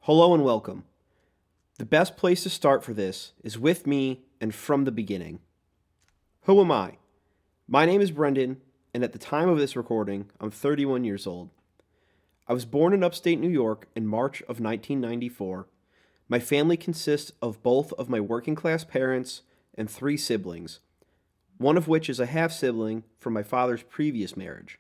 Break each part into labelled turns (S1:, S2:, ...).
S1: Hello and welcome. The best place to start for this is with me and from the beginning. Who am I? My name is Brendan, and at the time of this recording, I'm 31 years old. I was born in upstate New York in March of 1994. My family consists of both of my working class parents and 3 siblings, one of which is a half sibling from my father's previous marriage.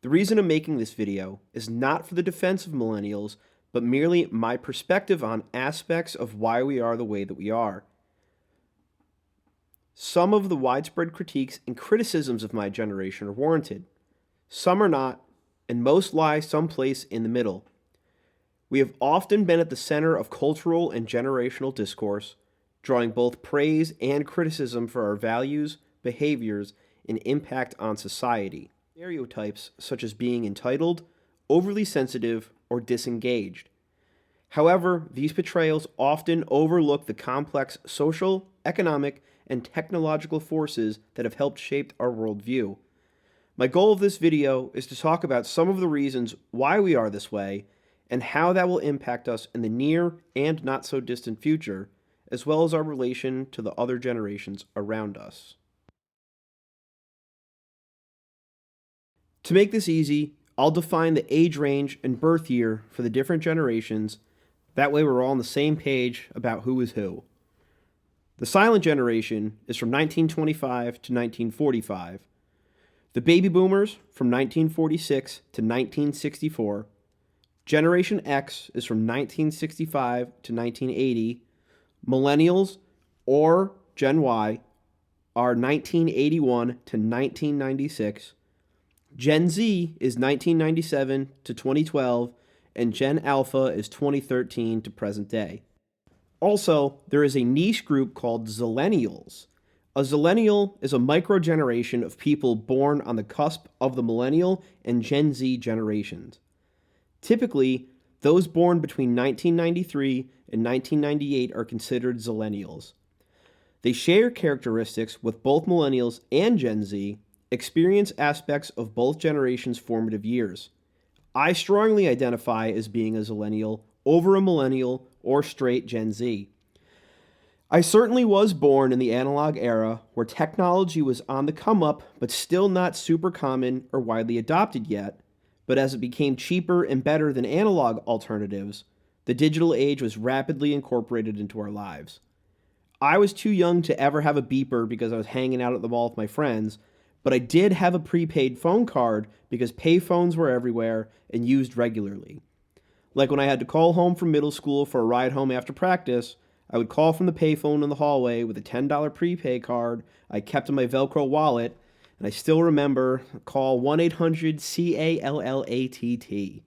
S1: The reason I'm making this video is not for the defense of millennials, but merely my perspective on aspects of why we are the way that we are. Some of the widespread critiques and criticisms of my generation are warranted. Some are not, and most lie someplace in the middle. We have often been at the center of cultural and generational discourse, drawing both praise and criticism for our values, behaviors, and impact on society. Stereotypes such as being entitled, overly sensitive, or disengaged. However, these portrayals often overlook the complex social, economic, and technological forces that have helped shape our worldview. My goal of this video is to talk about some of the reasons why we are this way and how that will impact us in the near and not so distant future, as well as our relation to the other generations around us. To make this easy, I'll define the age range and birth year for the different generations. That way we're all on the same page about who is who. The silent generation is from 1925 to 1945. The baby boomers from 1946 to 1964. Generation X is from 1965 to 1980. Millennials, or Gen Y, are 1981 to 1996. Gen Z is 1997 to 2012, and Gen Alpha is 2013 to present day. Also, there is a niche group called Zillennials. A Zillennial is a microgeneration of people born on the cusp of the Millennial and Gen Z generations. Typically, those born between 1993 and 1998 are considered Zillennials. They share characteristics with both Millennials and Gen Z, experience aspects of both generations' formative years. I strongly identify as being a Zillennial over a Millennial or straight Gen Z. I certainly was born in the analog era where technology was on the come up but still not super common or widely adopted yet, but as it became cheaper and better than analog alternatives, the digital age was rapidly incorporated into our lives. I was too young to ever have a beeper because I was hanging out at the mall with my friends, but I did have a prepaid phone card because payphones were everywhere and used regularly. Like when I had to call home from middle school for a ride home after practice, I would call from the payphone in the hallway with a $10 prepaid card I kept in my Velcro wallet, and I still remember call 1-800-CALLATT.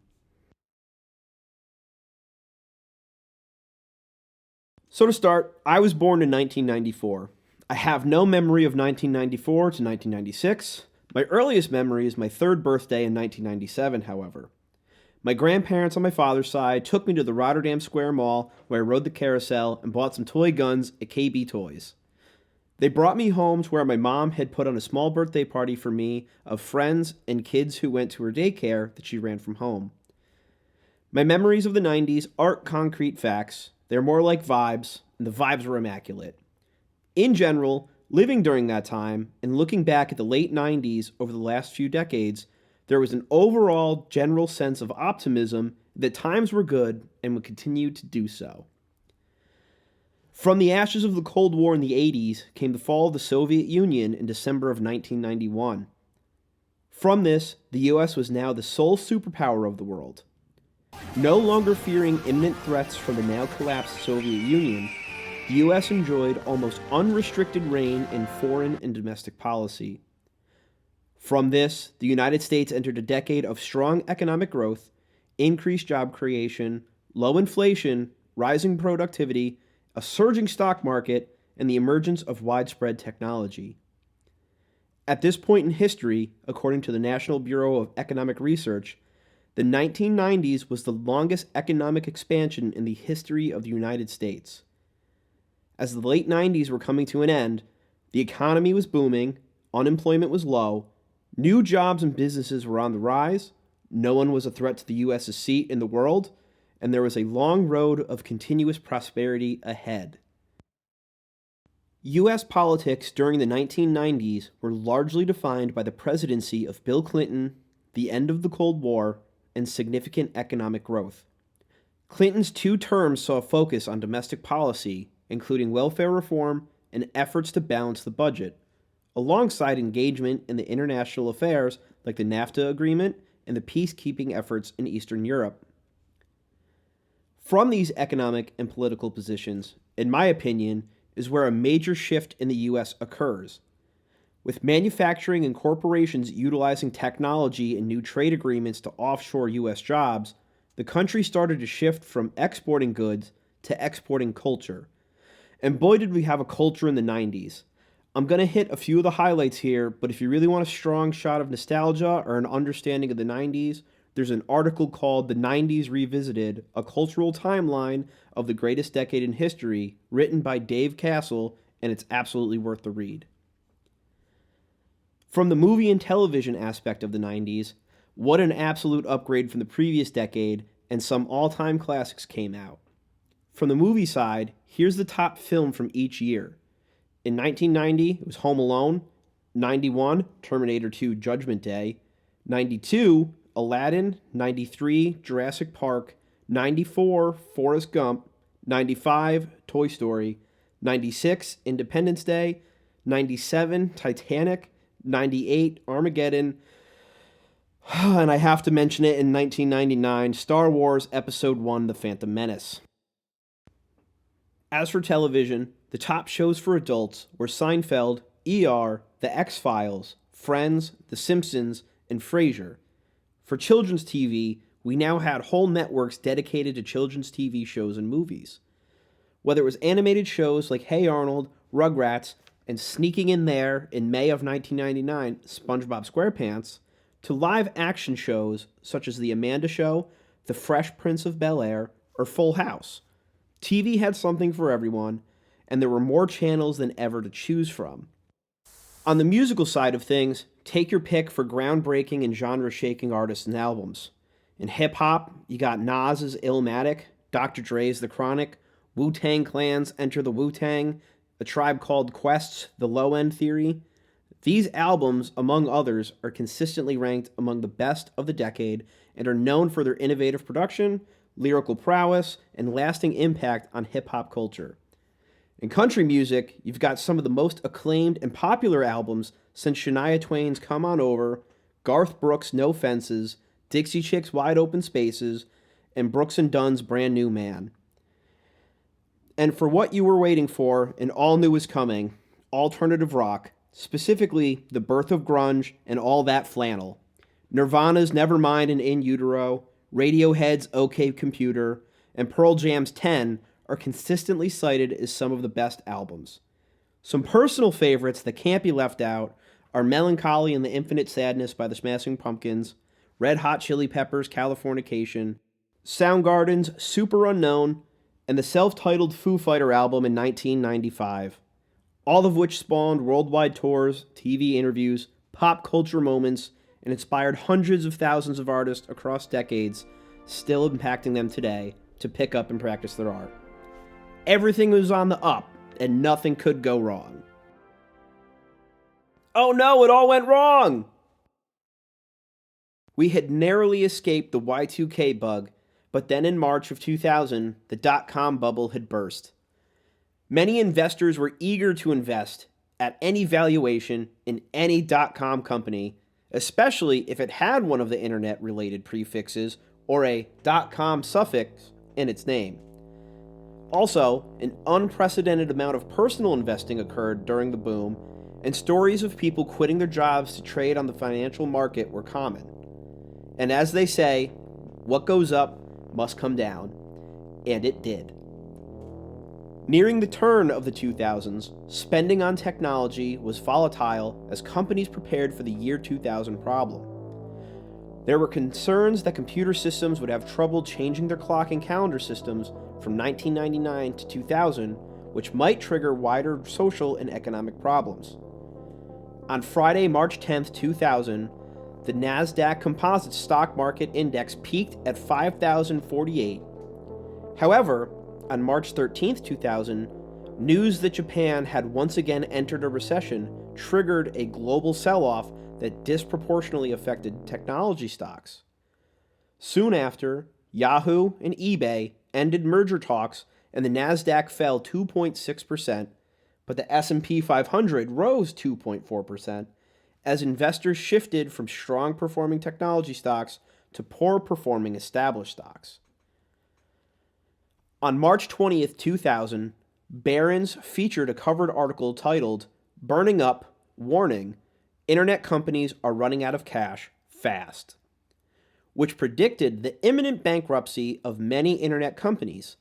S1: So to start, I was born in 1994. I have no memory of 1994 to 1996. My earliest memory is my 3rd birthday in 1997, however. My grandparents on my father's side took me to the Rotterdam Square Mall where I rode the carousel and bought some toy guns at KB Toys. They brought me home to where my mom had put on a small birthday party for me of friends and kids who went to her daycare that she ran from home. My memories of the 90s aren't concrete facts. They're more like vibes, and the vibes were immaculate. In general, living during that time and looking back at the late 90s over the last few decades, there was an overall general sense of optimism that times were good and would continue to do so. From the ashes of the Cold War in the 80s came the fall of the Soviet Union in December of 1991. From this, the US was now the sole superpower of the world. No longer fearing imminent threats from the now collapsed Soviet Union, the U.S. enjoyed almost unrestricted reign in foreign and domestic policy. From this, the United States entered a decade of strong economic growth, increased job creation, low inflation, rising productivity, a surging stock market, and the emergence of widespread technology. At this point in history, according to the National Bureau of Economic Research, the 1990s was the longest economic expansion in the history of the United States. As the late 90s were coming to an end, the economy was booming, unemployment was low, new jobs and businesses were on the rise, no one was a threat to the U.S.'s seat in the world, and there was a long road of continuous prosperity ahead. U.S. politics during the 1990s were largely defined by the presidency of Bill Clinton, the end of the Cold War, and significant economic growth. Clinton's 2 terms saw a focus on domestic policy, including welfare reform and efforts to balance the budget, alongside engagement in the international affairs like the NAFTA agreement and the peacekeeping efforts in Eastern Europe. From these economic and political positions, in my opinion, is where a major shift in the U.S. occurs. With manufacturing and corporations utilizing technology and new trade agreements to offshore U.S. jobs, the country started to shift from exporting goods to exporting culture. And boy, did we have a culture in the 90s. I'm going to hit a few of the highlights here, but if you really want a strong shot of nostalgia or an understanding of the 90s, there's an article called The 90s Revisited, a cultural timeline of the greatest decade in history, written by Dave Castle, and it's absolutely worth the read. From the movie and television aspect of the 90s, what an absolute upgrade from the previous decade, and some all-time classics came out. From the movie side, here's the top film from each year. In 1990, it was Home Alone. 91, Terminator 2 Judgment Day. 92, Aladdin. 93, Jurassic Park. 94, Forrest Gump. 95, Toy Story. 96, Independence Day. 97, Titanic. 98, Armageddon. And I have to mention it in 1999, Star Wars Episode 1, The Phantom Menace. As for television, the top shows for adults were Seinfeld, ER, The X-Files, Friends, The Simpsons, and Frasier. For children's TV, we now had whole networks dedicated to children's TV shows and movies. Whether it was animated shows like Hey Arnold, Rugrats, and sneaking in there in May of 1999, SpongeBob SquarePants, to live action shows such as The Amanda Show, The Fresh Prince of Bel-Air, or Full House. TV had something for everyone, and there were more channels than ever to choose from. On the musical side of things, take your pick for groundbreaking and genre-shaking artists and albums. In hip-hop, you got Nas's Illmatic, Dr. Dre's The Chronic, Wu-Tang Clan's Enter the Wu-Tang, A Tribe Called Quest's The Low End Theory. These albums, among others, are consistently ranked among the best of the decade and are known for their innovative production, lyrical prowess, and lasting impact on hip-hop culture. In country music, you've got some of the most acclaimed and popular albums since Shania Twain's Come On Over, Garth Brooks' No Fences, Dixie Chicks' Wide Open Spaces, and Brooks and Dunn's Brand New Man. And for what you were waiting for, and all new is coming, alternative rock, specifically the birth of grunge and all that flannel. Nirvana's Nevermind and In Utero, Radiohead's OK Computer, and Pearl Jam's 10 are consistently cited as some of the best albums. Some personal favorites that can't be left out are Melancholy and the Infinite Sadness by the Smashing Pumpkins, Red Hot Chili Peppers' Californication, Soundgarden's Super Unknown, and the self-titled Foo Fighter album in 1995, all of which spawned worldwide tours, TV interviews, pop culture moments, and inspired hundreds of thousands of artists across decades, still impacting them today, to pick up and practice their art. Everything was on the up, and nothing could go wrong. Oh no, it all went wrong! We had narrowly escaped the Y2K bug, but then in March of 2000, the dot-com bubble had burst. Many investors were eager to invest at any valuation in any dot-com company, especially if it had one of the internet-related prefixes or a .com suffix in its name. Also, an unprecedented amount of personal investing occurred during the boom, and stories of people quitting their jobs to trade on the financial market were common. And as they say, what goes up must come down, and it did. Nearing the turn of the 2000s, spending on technology was volatile as companies prepared for the year 2000 problem. There were concerns that computer systems would have trouble changing their clock and calendar systems from 1999 to 2000, which might trigger wider social and economic problems. On Friday, March 10, 2000, the NASDAQ Composite Stock Market Index peaked at 5,048, However, on March 13th, 2000, news that Japan had once again entered a recession triggered a global sell-off that disproportionately affected technology stocks. Soon after, Yahoo and eBay ended merger talks and the Nasdaq fell 2.6%, but the S&P 500 rose 2.4% as investors shifted from strong performing technology stocks to poor performing established stocks. On March 20th, 2000, Barron's featured a covered article titled, "Burning Up, Warning, Internet Companies Are Running Out of Cash Fast," which predicted the imminent bankruptcy of many internet companies.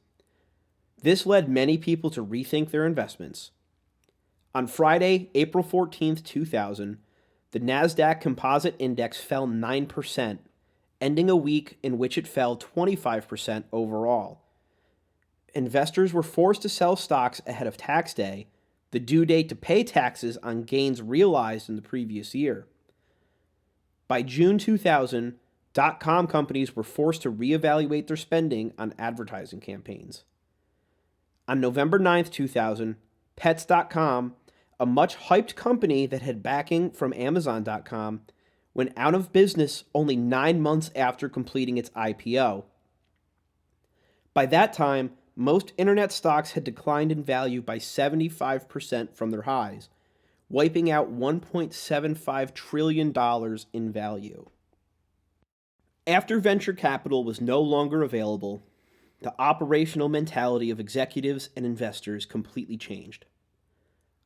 S1: This led many people to rethink their investments. On Friday, April 14th, 2000, the Nasdaq Composite Index fell 9%, ending a week in which it fell 25% overall. Investors were forced to sell stocks ahead of tax day, the due date to pay taxes on gains realized in the previous year. By June 2000, .com companies were forced to reevaluate their spending on advertising campaigns. On November 9th, 2000, Pets.com, a much hyped company that had backing from Amazon.com, went out of business only 9 months after completing its IPO. By that time, most internet stocks had declined in value by 75% from their highs, wiping out $1.75 trillion in value. After venture capital was no longer available, the operational mentality of executives and investors completely changed.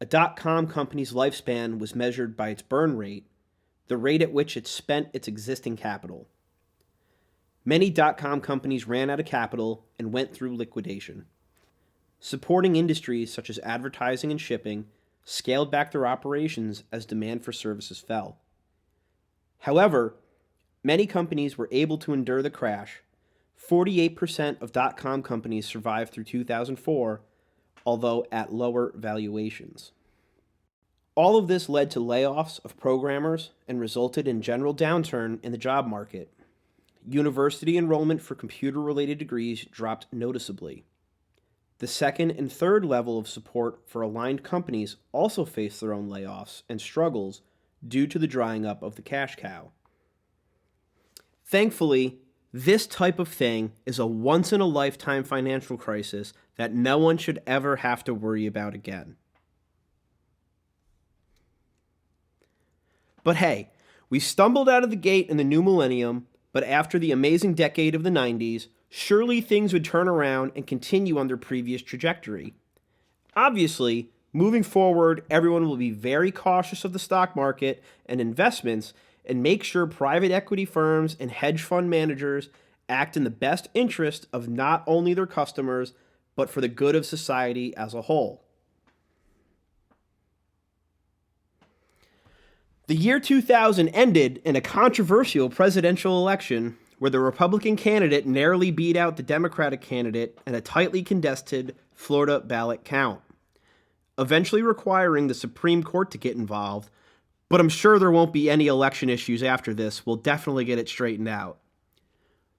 S1: A .com company's lifespan was measured by its burn rate, the rate at which it spent its existing capital. Many .com companies ran out of capital and went through liquidation. Supporting industries such as advertising and shipping scaled back their operations as demand for services fell. However, many companies were able to endure the crash. 48% of .com companies survived through 2004, although at lower valuations. All of this led to layoffs of programmers and resulted in general downturn in the job market. University enrollment for computer-related degrees dropped noticeably. The second and third level of support for aligned companies also faced their own layoffs and struggles due to the drying up of the cash cow. Thankfully, this type of thing is a once-in-a-lifetime financial crisis that no one should ever have to worry about again. But hey, we stumbled out of the gate in the new millennium, but after the amazing decade of the 90s, surely things would turn around and continue on their previous trajectory. Obviously, moving forward, everyone will be very cautious of the stock market and investments and make sure private equity firms and hedge fund managers act in the best interest of not only their customers, but for the good of society as a whole. The year 2000 ended in a controversial presidential election where the Republican candidate narrowly beat out the Democratic candidate in a tightly contested Florida ballot count, eventually requiring the Supreme Court to get involved, but I'm sure there won't be any election issues after this. We'll definitely get it straightened out.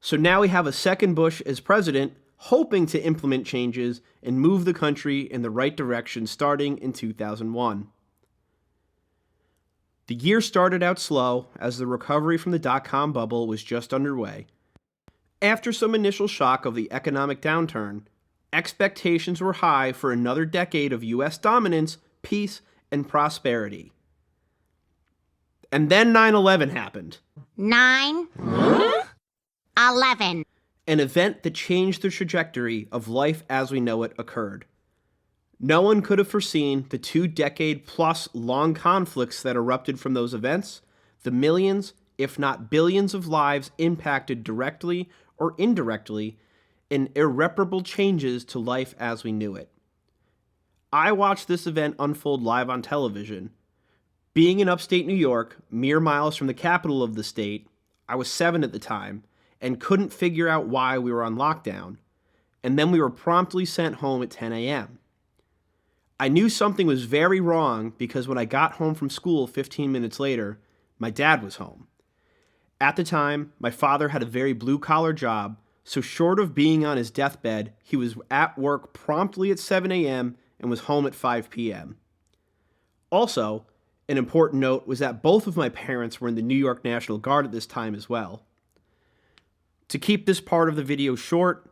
S1: So now we have a second Bush as president, hoping to implement changes and move the country in the right direction starting in 2001. The year started out slow as the recovery from the dot-com bubble was just underway. After some initial shock of the economic downturn, expectations were high for another decade of U.S. dominance, peace, and prosperity. And then 9/11 happened.
S2: 9/11.
S1: An event that changed the trajectory of life as we know it occurred. No one could have foreseen the 2-decade-plus long conflicts that erupted from those events, the millions, if not billions of lives impacted directly or indirectly, and irreparable changes to life as we knew it. I watched this event unfold live on television. Being in upstate New York, mere miles from the capital of the state, I was 7 at the time, and couldn't figure out why we were on lockdown, and then we were promptly sent home at 10 a.m. I knew something was very wrong because when I got home from school 15 minutes later, my dad was home. At the time, my father had a very blue-collar job, so short of being on his deathbed, he was at work promptly at 7 a.m. and was home at 5 p.m. Also, an important note was that both of my parents were in the New York National Guard at this time as well. To keep this part of the video short,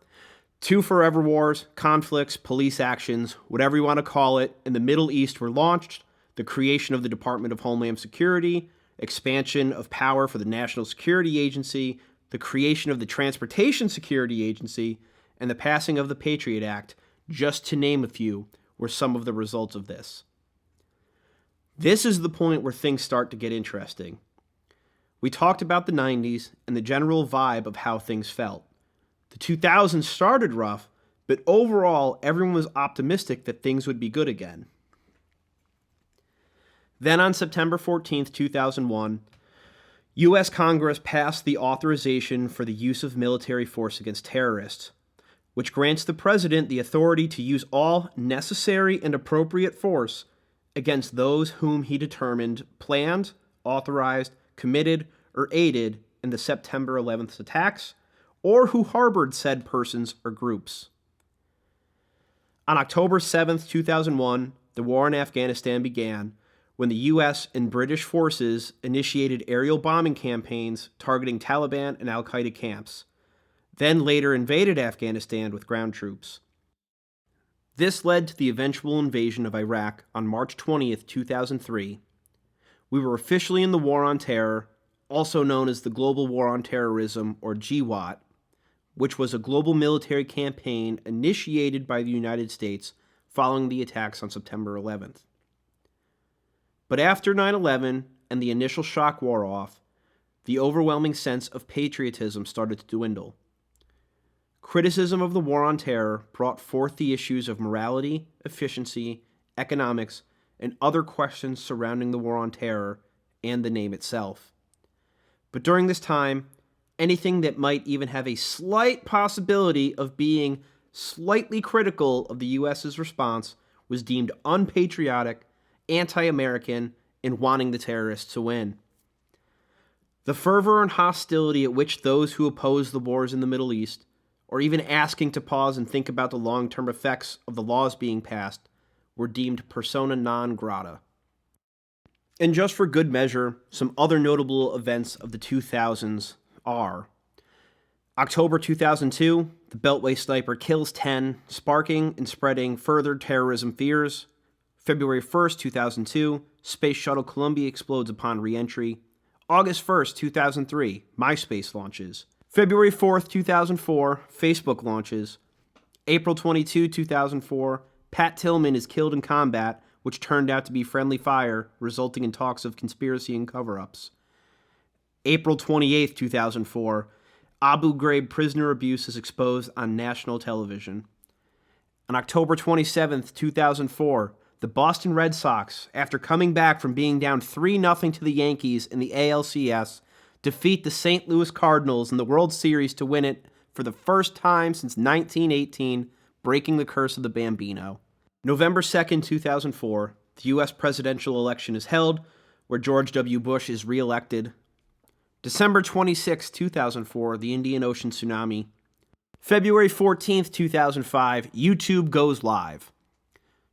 S1: 2 forever wars, conflicts, police actions, whatever you want to call it, in the Middle East were launched, the creation of the Department of Homeland Security, expansion of power for the National Security Agency, the creation of the Transportation Security Agency, and the passing of the Patriot Act, just to name a few, were some of the results of this. This is the point where things start to get interesting. We talked about the 90s and the general vibe of how things felt. The 2000s started rough, but overall, everyone was optimistic that things would be good again. Then on September 14, 2001, U.S. Congress passed the authorization for the use of military force against terrorists, which grants the president the authority to use all necessary and appropriate force against those whom he determined planned, authorized, committed, or aided in the September 11th attacks, or who harbored said persons or groups. On October 7, 2001, the war in Afghanistan began when the U.S. and British forces initiated aerial bombing campaigns targeting Taliban and al-Qaeda camps, then later invaded Afghanistan with ground troops. This led to the eventual invasion of Iraq on March 20, 2003. We were officially in the War on Terror, also known as the Global War on Terrorism, or GWAT, which was a global military campaign initiated by the United States following the attacks on September 11th. But after 9/11 and the initial shock wore off, the overwhelming sense of patriotism started to dwindle. Criticism of the War on Terror brought forth the issues of morality, efficiency, economics, and other questions surrounding the War on Terror and the name itself. But during this time, anything that might even have a slight possibility of being slightly critical of the U.S.'s response was deemed unpatriotic, anti-American, and wanting the terrorists to win. The fervor and hostility at which those who opposed the wars in the Middle East, or even asking to pause and think about the long-term effects of the laws being passed, were deemed persona non grata. And just for good measure, some other notable events of the 2000s are: October 2002, the Beltway sniper kills 10, sparking and spreading further terrorism fears. February 1st, 2002, Space Shuttle Columbia explodes upon re-entry. August 1st, 2003, MySpace launches. February 4th, 2004, Facebook launches. April 22, 2004, Pat Tillman is killed in combat, which turned out to be friendly fire, resulting in talks of conspiracy and cover-ups. April 28, 2004, Abu Ghraib prisoner abuse is exposed on national television. On October 27, 2004, the Boston Red Sox, after coming back from being down 3-0 to the Yankees in the ALCS, defeat the St. Louis Cardinals in the World Series to win it for the first time since 1918, breaking the curse of the Bambino. November 2nd, 2004, the U.S. presidential election is held, where George W. Bush is re-elected. December 26, 2004, the Indian Ocean tsunami. February 14th, 2005, YouTube goes live.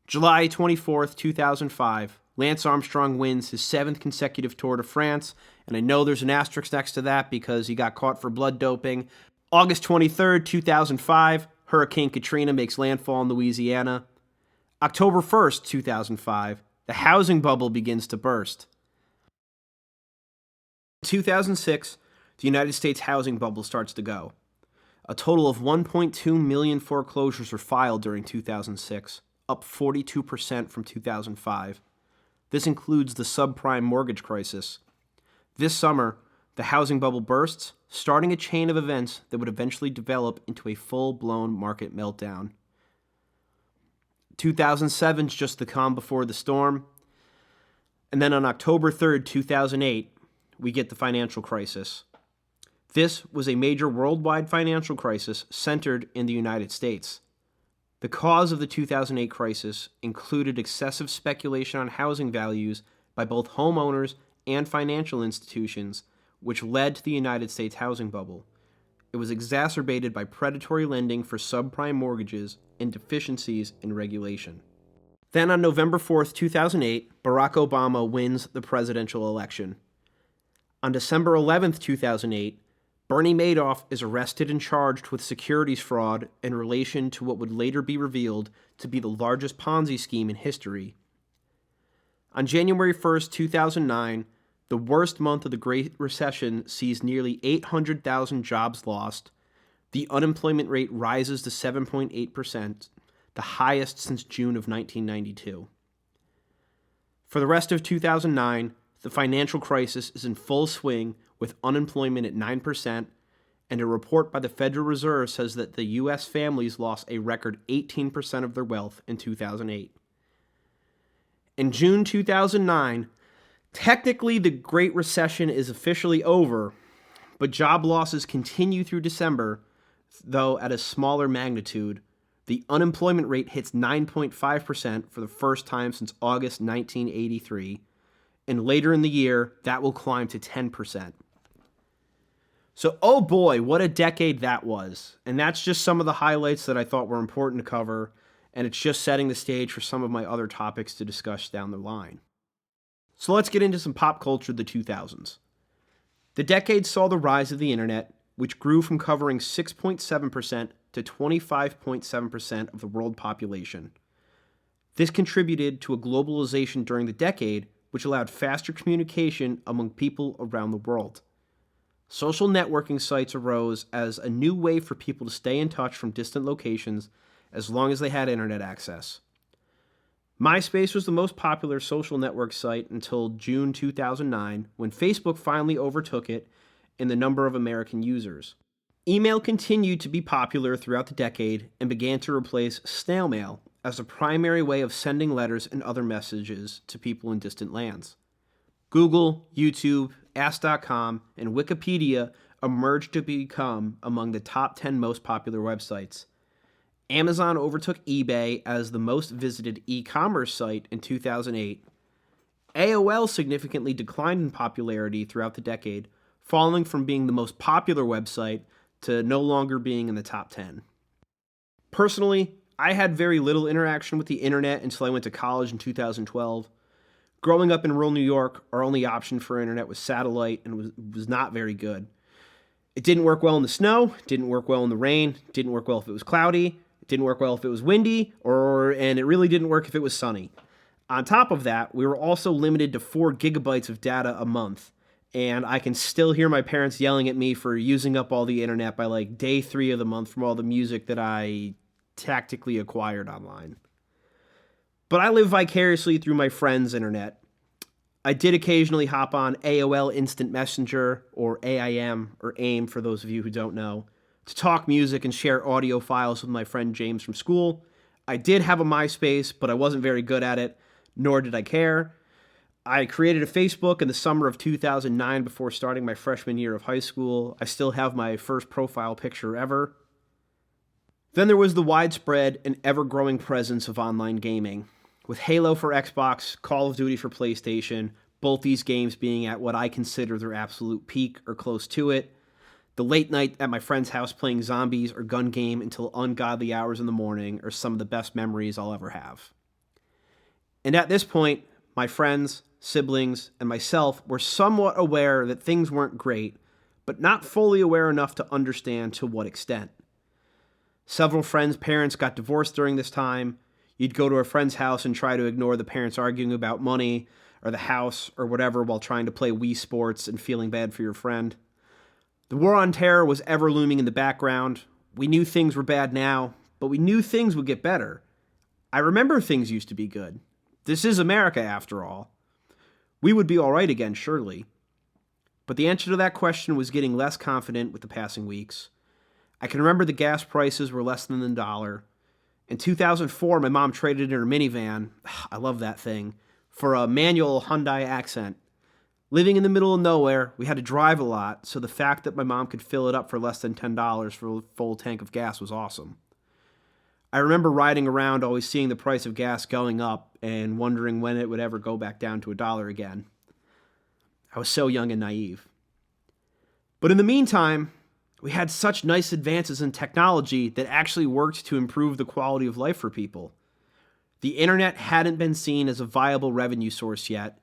S1: July 24th, 2005, Lance Armstrong wins his 7th consecutive Tour de France, and I know there's an asterisk next to that because he got caught for blood doping. August 23rd, 2005, Hurricane Katrina makes landfall in Louisiana. October 1st, 2005, the housing bubble begins to burst. In 2006, the United States housing bubble starts to go. A total of 1.2 million foreclosures were filed during 2006, up 42% from 2005. This includes the subprime mortgage crisis. This summer, the housing bubble bursts, starting a chain of events that would eventually develop into a full-blown market meltdown. 2007's just the calm before the storm. And then on October 3rd, 2008, we get the financial crisis. This was a major worldwide financial crisis centered in the United States. The cause of the 2008 crisis included excessive speculation on housing values by both homeowners and financial institutions, which led to the United States housing bubble. it was exacerbated by predatory lending for subprime mortgages and deficiencies in regulation. Then on November 4th, 2008, Barack Obama wins the presidential election. On December 11th, 2008, Bernie Madoff is arrested and charged with securities fraud in relation to what would later be revealed to be the largest Ponzi scheme in history. On January 1st, 2009, the worst month of the Great Recession sees nearly 800,000 jobs lost. The unemployment rate rises to 7.8%, the highest since June of 1992. For the rest of 2009, the financial crisis is in full swing with unemployment at 9%, and a report by the Federal Reserve says that the U.S. families lost a record 18% of their wealth in 2008. In June 2009, technically the Great Recession is officially over, but job losses continue through December, though at a smaller magnitude. The unemployment rate hits 9.5% for the first time since August 1983, and later in the year, that will climb to 10%. So, oh boy, what a decade that was. And that's just some of the highlights that I thought were important to cover, and it's just setting the stage for some of my other topics to discuss down the line. So let's get into some pop culture of the 2000s. The decade saw the rise of the internet, which grew from covering 6.7% to 25.7% of the world population. This contributed to a globalization during the decade, which allowed faster communication among people around the world. Social networking sites arose as a new way for people to stay in touch from distant locations as long as they had internet access. MySpace was the most popular social network site until June 2009, when Facebook finally overtook it in the number of American users. Email continued to be popular throughout the decade and began to replace snail mail as a primary way of sending letters and other messages to people in distant lands. Google, YouTube, Ask.com, and Wikipedia emerged to become among the top 10 most popular websites. Amazon overtook eBay as the most visited e-commerce site in 2008. AOL significantly declined in popularity throughout the decade, falling from being the most popular website to no longer being in the top 10. Personally, I had very little interaction with the internet until I went to college in 2012. Growing up in rural New York, our only option for internet was satellite, and was not very good. It didn't work well in the snow, didn't work well in the rain, didn't work well if it was cloudy, it didn't work well if it was windy, and it really didn't work if it was sunny. On top of that, we were also limited to 4 gigabytes of data a month, and I can still hear my parents yelling at me for using up all the internet by like day 3 of the month from all the music that I tactically acquired online. But I live vicariously through my friends' internet. I did occasionally hop on AOL Instant Messenger, or AIM, or AIM for those of you who don't know, to talk music and share audio files with my friend James from school. I did have a MySpace, but I wasn't very good at it, nor did I care. I created a Facebook in the summer of 2009 before starting my freshman year of high school. I still have my first profile picture ever. Then there was the widespread and ever-growing presence of online gaming, with Halo for Xbox, Call of Duty for PlayStation, both these games being at what I consider their absolute peak or close to it. The late night at my friend's house playing zombies or gun game until ungodly hours in the morning are some of the best memories I'll ever have. And at this point, my friends, siblings, and myself were somewhat aware that things weren't great, but not fully aware enough to understand to what extent. Several friends' parents got divorced during this time. You'd go to a friend's house and try to ignore the parents arguing about money or the house or whatever while trying to play Wii Sports and feeling bad for your friend. The war on terror was ever looming in the background. We knew things were bad now, but we knew things would get better. I remember things used to be good. This is America, after all. We would be all right again, surely. But the answer to that question was getting less confident with the passing weeks. I can remember the gas prices were less than $1. In 2004, my mom traded in her minivan, I love that thing, for a manual Hyundai Accent. Living in the middle of nowhere, we had to drive a lot, so the fact that my mom could fill it up for less than $10 for a full tank of gas was awesome. I remember riding around always seeing the price of gas going up and wondering when it would ever go back down to $1 again. I was so young and naive. But in the meantime, We had such nice advances in technology that actually worked to improve the quality of life for people. The internet hadn't been seen as a viable revenue source yet.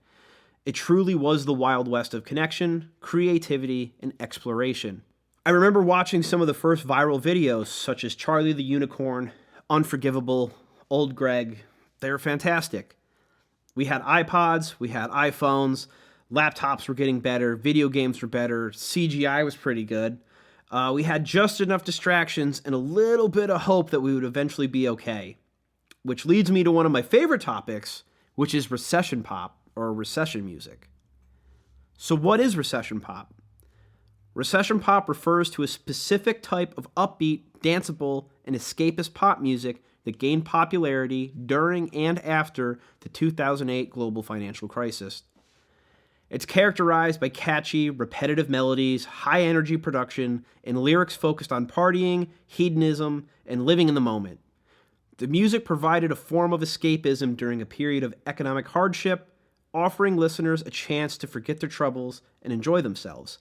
S1: It truly was the Wild West of connection, creativity, and exploration. I remember watching some of the first viral videos, such as Charlie the Unicorn, Unforgivable, Old Greg. They were fantastic. We had iPods, we had iPhones, laptops were getting better, video games were better, CGI was pretty good. We had just enough distractions and a little bit of hope that we would eventually be okay. Which leads me to one of my favorite topics, which is recession pop, or recession music. So what is recession pop? Recession pop refers to a specific type of upbeat, danceable, and escapist pop music that gained popularity during and after the 2008 global financial crisis. It's characterized by catchy, repetitive melodies, high-energy production, and lyrics focused on partying, hedonism, and living in the moment. The music provided a form of escapism during a period of economic hardship, offering listeners a chance to forget their troubles and enjoy themselves.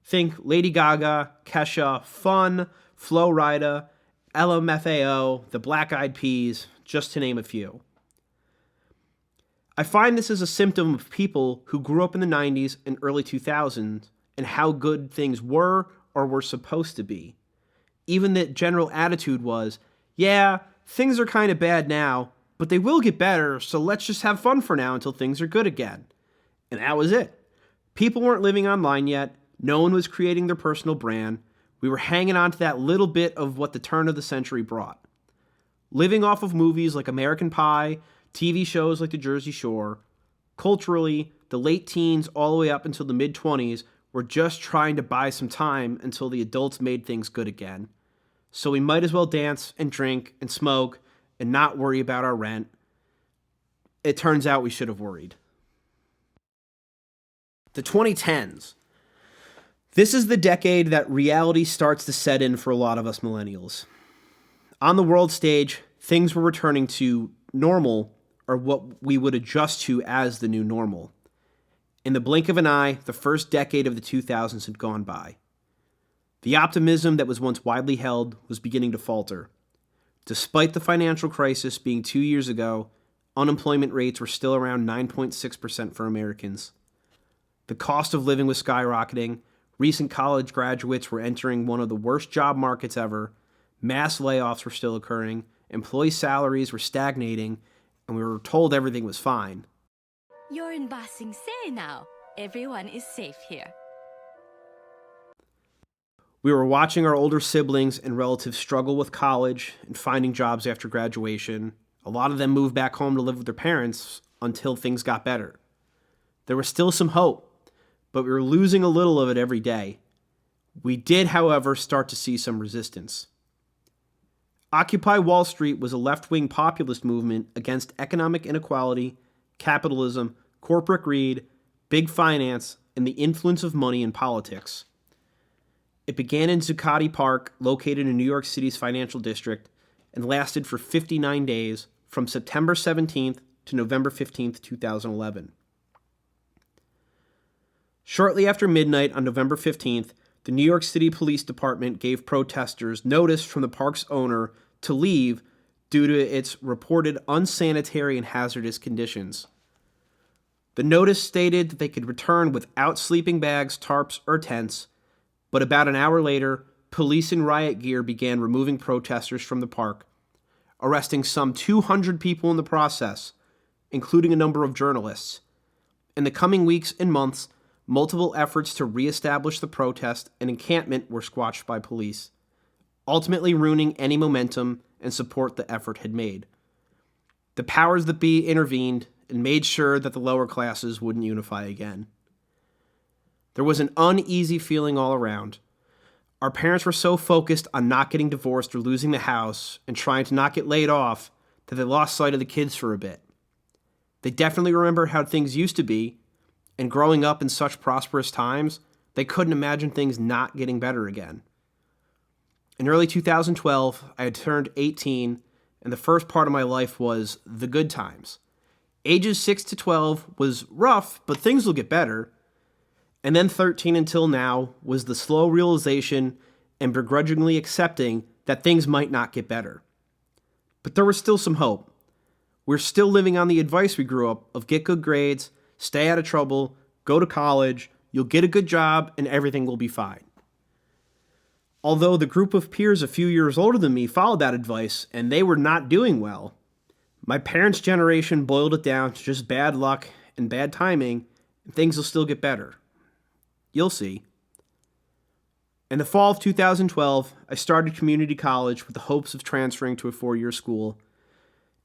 S1: Think Lady Gaga, Kesha, Fun, Flo Rida, LMFAO, the Black Eyed Peas, just to name a few. I find this is a symptom of people who grew up in the 90s and early 2000s and how good things were or were supposed to be. Even the general attitude was, yeah, things are kind of bad now, but they will get better, so let's just have fun for now until things are good again. And that was it. People weren't living online yet. No one was creating their personal brand. We were hanging on to that little bit of what the turn of the century brought. Living off of movies like American Pie, TV shows like The Jersey Shore, culturally, the late teens all the way up until the mid-20s were just trying to buy some time until the adults made things good again. So we might as well dance and drink and smoke and not worry about our rent. It turns out we should have worried. The 2010s. This is the decade that reality starts to set in for a lot of us millennials. On the world stage, things were returning to normal, or what we would adjust to as the new normal. In the blink of an eye, the first decade of the 2000s had gone by. The optimism that was once widely held was beginning to falter. Despite the financial crisis being 2 years ago, unemployment rates were still around 9.6% for Americans. The cost of living was skyrocketing. Recent college graduates were entering one of the worst job markets ever. Mass layoffs were still occurring. Employee salaries were stagnating, and we were told everything was fine.
S2: You're in Ba Sing Se now. Everyone is safe here.
S1: We were watching our older siblings and relatives struggle with college and finding jobs after graduation. A lot of them moved back home to live with their parents until things got better. There was still some hope, but we were losing a little of it every day. We did, however, start to see some resistance. Occupy Wall Street was a left-wing populist movement against economic inequality, capitalism, corporate greed, big finance, and the influence of money in politics. It began in Zuccotti Park, located in New York City's financial district, and lasted for 59 days, from September 17th to November 15th, 2011. Shortly after midnight on November 15th, the New York City Police Department gave protesters notice from the park's owner to leave due to its reported unsanitary and hazardous conditions. The notice stated that they could return without sleeping bags, tarps, or tents, but about an hour later, police in riot gear began removing protesters from the park, arresting some 200 people in the process, including a number of journalists. In the coming weeks and months, multiple efforts to reestablish the protest and encampment were squashed by police, ultimately ruining any momentum and support the effort had made. The powers that be intervened and made sure that the lower classes wouldn't unify again. There was an uneasy feeling all around. Our parents were so focused on not getting divorced or losing the house and trying to not get laid off that they lost sight of the kids for a bit. They definitely remember how things used to be, and growing up in such prosperous times, they couldn't imagine things not getting better again. In early 2012, I had turned 18, and the first part of my life was the good times. Ages 6 to 12 was rough, but things will get better. And then 13 until now was the slow realization and begrudgingly accepting that things might not get better. But there was still some hope. We're still living on the advice we grew up of get good grades, stay out of trouble, go to college, you'll get a good job, and everything will be fine. Although the group of peers a few years older than me followed that advice and they were not doing well, my parents' generation boiled it down to just bad luck and bad timing, and things will still get better. You'll see. In the fall of 2012, I started community college with the hopes of transferring to a 4-year school,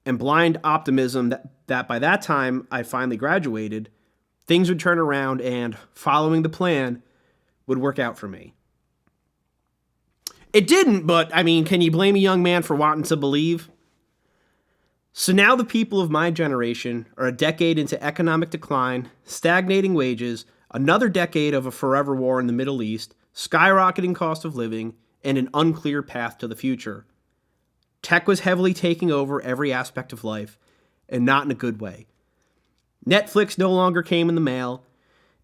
S1: and blind optimism that by that time I finally graduated, things would turn around and, following the plan, would work out for me. It didn't, but, can you blame a young man for wanting to believe? So now the people of my generation are a decade into economic decline, stagnating wages, another decade of a forever war in the Middle East, skyrocketing cost of living, and an unclear path to the future. Tech was heavily taking over every aspect of life, and not in a good way. Netflix no longer came in the mail,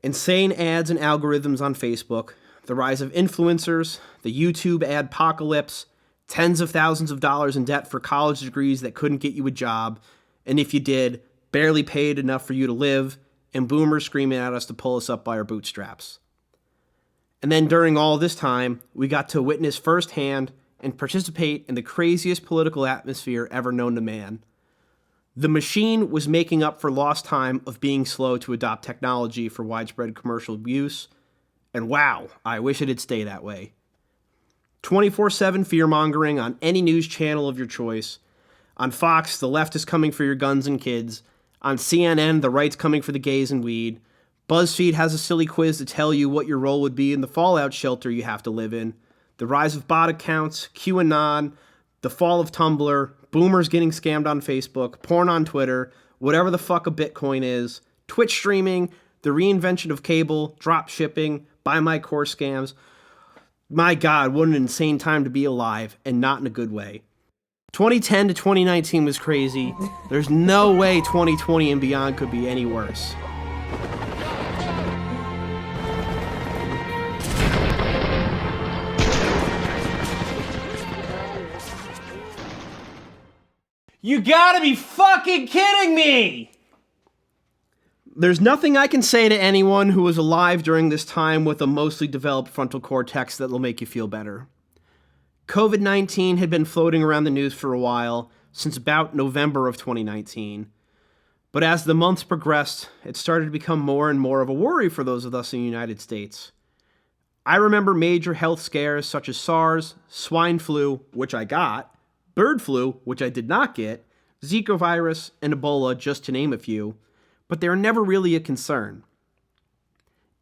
S1: insane ads and algorithms on Facebook, the rise of influencers, the YouTube adpocalypse, tens of thousands of dollars in debt for college degrees that couldn't get you a job, and if you did, barely paid enough for you to live, and boomers screaming at us to pull us up by our bootstraps. And then during all this time, we got to witness firsthand and participate in the craziest political atmosphere ever known to man. The machine was making up for lost time of being slow to adopt technology for widespread commercial use, and wow, I wish it'd stay that way. 24/7 fear-mongering on any news channel of your choice. On Fox, the left is coming for your guns and kids. On CNN, the right's coming for the gays and weed. BuzzFeed has a silly quiz to tell you what your role would be in the fallout shelter you have to live in. The rise of bot accounts, QAnon, the fall of Tumblr, boomers getting scammed on Facebook, porn on Twitter, whatever the fuck a Bitcoin is, Twitch streaming, the reinvention of cable, drop shipping, buy my course scams. My God, what an insane time to be alive, and not in a good way. 2010 to 2019 was crazy. There's no way 2020 and beyond could be any worse. You gotta be fucking kidding me! There's nothing I can say to anyone who was alive during this time with a mostly developed frontal cortex that will make you feel better. COVID-19 had been floating around the news for a while, since about November of 2019. But as the months progressed, it started to become more and more of a worry for those of us in the United States. I remember major health scares such as SARS, swine flu, which I got, bird flu, which I did not get, Zika virus, and Ebola, just to name a few, but they were never really a concern.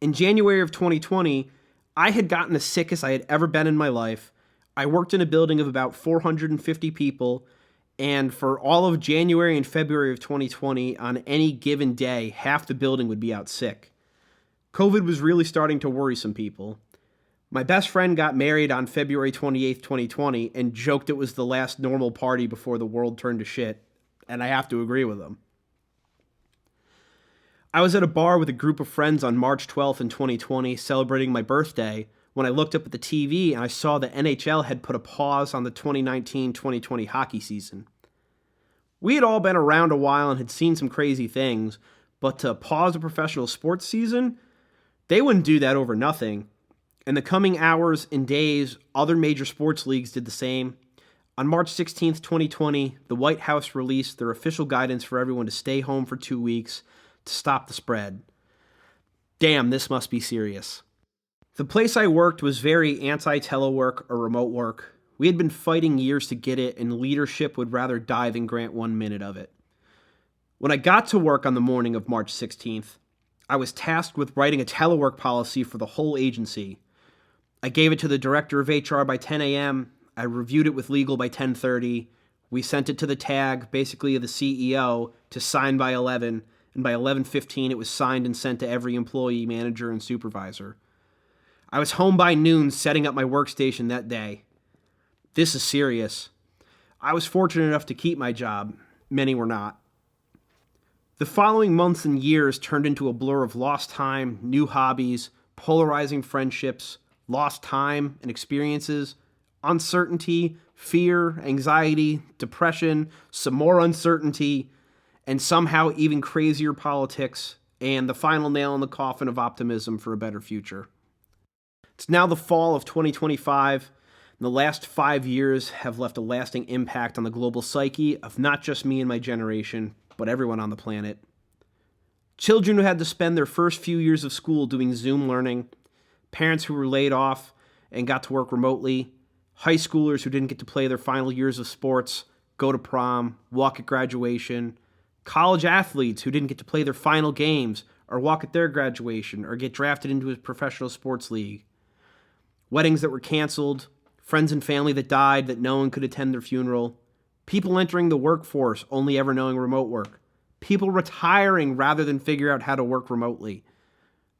S1: In January of 2020, I had gotten as sick as I had ever been in my life. I worked in a building of about 450 people, and for all of January and February of 2020, on any given day, half the building would be out sick. COVID was really starting to worry some people. My best friend got married on February 28th, 2020, and joked it was the last normal party before the world turned to shit, and I have to agree with him. I was at a bar with a group of friends on March 12th in 2020 celebrating my birthday when I looked up at the TV and I saw the NHL had put a pause on the 2019-2020 hockey season. We had all been around a while and had seen some crazy things, but to pause a professional sports season, they wouldn't do that over nothing. In the coming hours and days, other major sports leagues did the same. On March 16th, 2020, the White House released their official guidance for everyone to stay home for 2 weeks to stop the spread. Damn, this must be serious. The place I worked was very anti-telework or remote work. We had been fighting years to get it, and leadership would rather die than grant 1 minute of it. When I got to work on the morning of March 16th, I was tasked with writing a telework policy for the whole agency. I gave it to the director of HR by 10 a.m., I reviewed it with legal by 10:30, we sent it to the tag, basically the CEO, to sign by 11, and by 11:15 it was signed and sent to every employee, manager, and supervisor. I was home by noon setting up my workstation that day. This is serious. I was fortunate enough to keep my job. Many were not. The following months and years turned into a blur of lost time, new hobbies, polarizing friendships, lost time and experiences, uncertainty, fear, anxiety, depression, some more uncertainty, and somehow even crazier politics, and the final nail in the coffin of optimism for a better future. It's now the fall of 2025, and the last 5 years have left a lasting impact on the global psyche of not just me and my generation, but everyone on the planet. Children who had to spend their first few years of school doing Zoom learning, parents who were laid off and got to work remotely, high schoolers who didn't get to play their final years of sports, go to prom, walk at graduation, college athletes who didn't get to play their final games or walk at their graduation or get drafted into a professional sports league, weddings that were canceled, friends and family that died that no one could attend their funeral, people entering the workforce only ever knowing remote work, people retiring rather than figure out how to work remotely.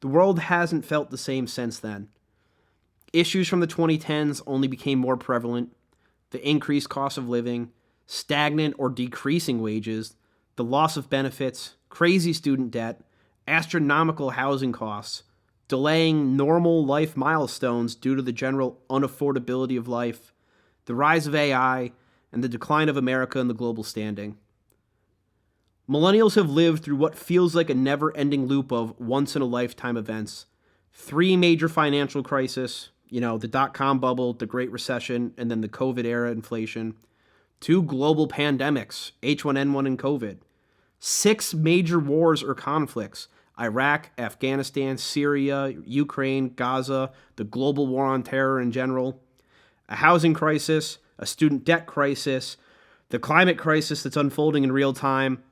S1: The world hasn't felt the same since then. Issues from the 2010s only became more prevalent. The increased cost of living, stagnant or decreasing wages, the loss of benefits, crazy student debt, astronomical housing costs, delaying normal life milestones due to the general unaffordability of life, the rise of AI, and the decline of America in the global standing. Millennials have lived through what feels like a never-ending loop of once-in-a-lifetime events. 3 major financial crises, the dot-com bubble, the Great Recession, and then the COVID-era inflation. 2 global pandemics, H1N1 and COVID. 6 major wars or conflicts, Iraq, Afghanistan, Syria, Ukraine, Gaza, the global war on terror in general. A housing crisis, a student debt crisis, the climate crisis that's unfolding in real time.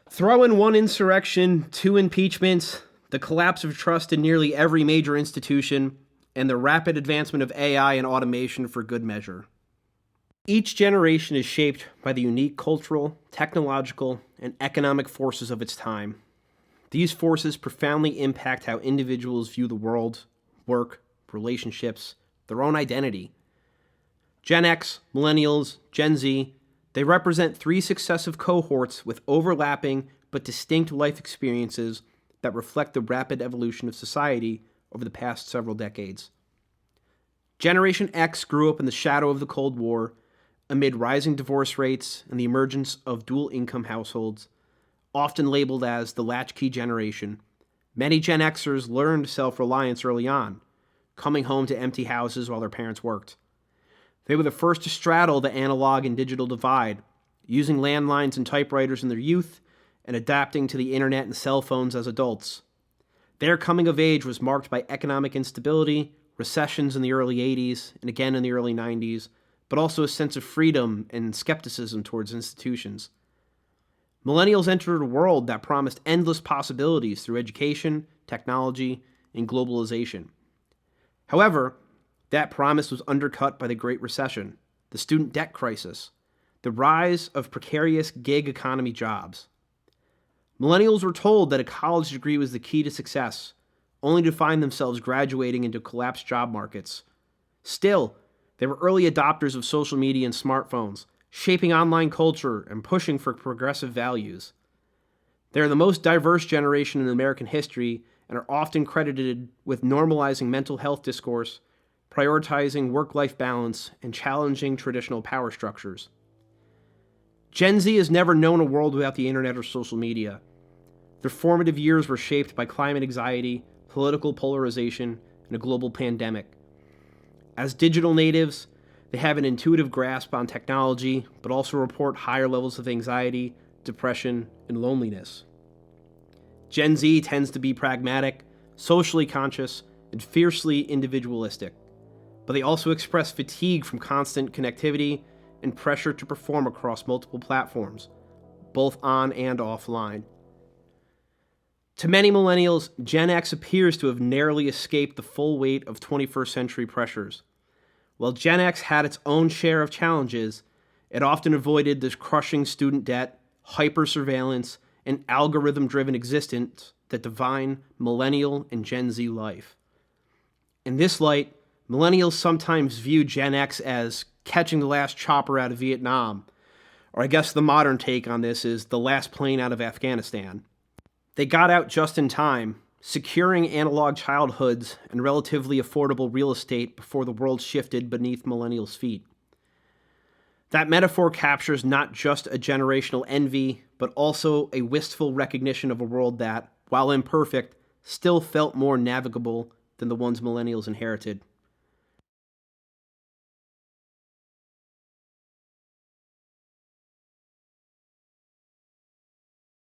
S1: Throw in 1 insurrection, 2 impeachments, the collapse of trust in nearly every major institution, and the rapid advancement of AI and automation for good measure. Each generation is shaped by the unique cultural, technological, and economic forces of its time. These forces profoundly impact how individuals view the world, work, relationships, their own identity. Gen X, Millennials, Gen Z, they represent 3 successive cohorts with overlapping but distinct life experiences that reflect the rapid evolution of society over the past several decades. Generation X grew up in the shadow of the Cold War, amid rising divorce rates and the emergence of dual-income households, often labeled as the latchkey generation. Many Gen Xers learned self-reliance early on, coming home to empty houses while their parents worked. They were the first to straddle the analog and digital divide, using landlines and typewriters in their youth and adapting to the internet and cell phones as adults. Their coming of age was marked by economic instability, recessions in the early 80s and again in the early 90s, but also a sense of freedom and skepticism towards institutions. Millennials entered a world that promised endless possibilities through education, technology, and globalization. However, that promise was undercut by the Great Recession, the student debt crisis, the rise of precarious gig economy jobs. Millennials were told that a college degree was the key to success, only to find themselves graduating into collapsed job markets. Still, they were early adopters of social media and smartphones, shaping online culture and pushing for progressive values. They are the most diverse generation in American history and are often credited with normalizing mental health discourse, prioritizing work-life balance, and challenging traditional power structures. Gen Z has never known a world without the internet or social media. Their formative years were shaped by climate anxiety, political polarization, and a global pandemic. As digital natives, they have an intuitive grasp on technology, but also report higher levels of anxiety, depression, and loneliness. Gen Z tends to be pragmatic, socially conscious, and fiercely individualistic, but they also express fatigue from constant connectivity and pressure to perform across multiple platforms, both on and offline. To many millennials, Gen X appears to have narrowly escaped the full weight of 21st century pressures. While Gen X had its own share of challenges, it often avoided the crushing student debt, hyper-surveillance, and algorithm-driven existence that define millennial and Gen Z life. In this light, millennials sometimes view Gen X as catching the last chopper out of Vietnam, or I guess the modern take on this is the last plane out of Afghanistan. They got out just in time, securing analog childhoods and relatively affordable real estate before the world shifted beneath millennials' feet. That metaphor captures not just a generational envy, but also a wistful recognition of a world that, while imperfect, still felt more navigable than the ones millennials inherited.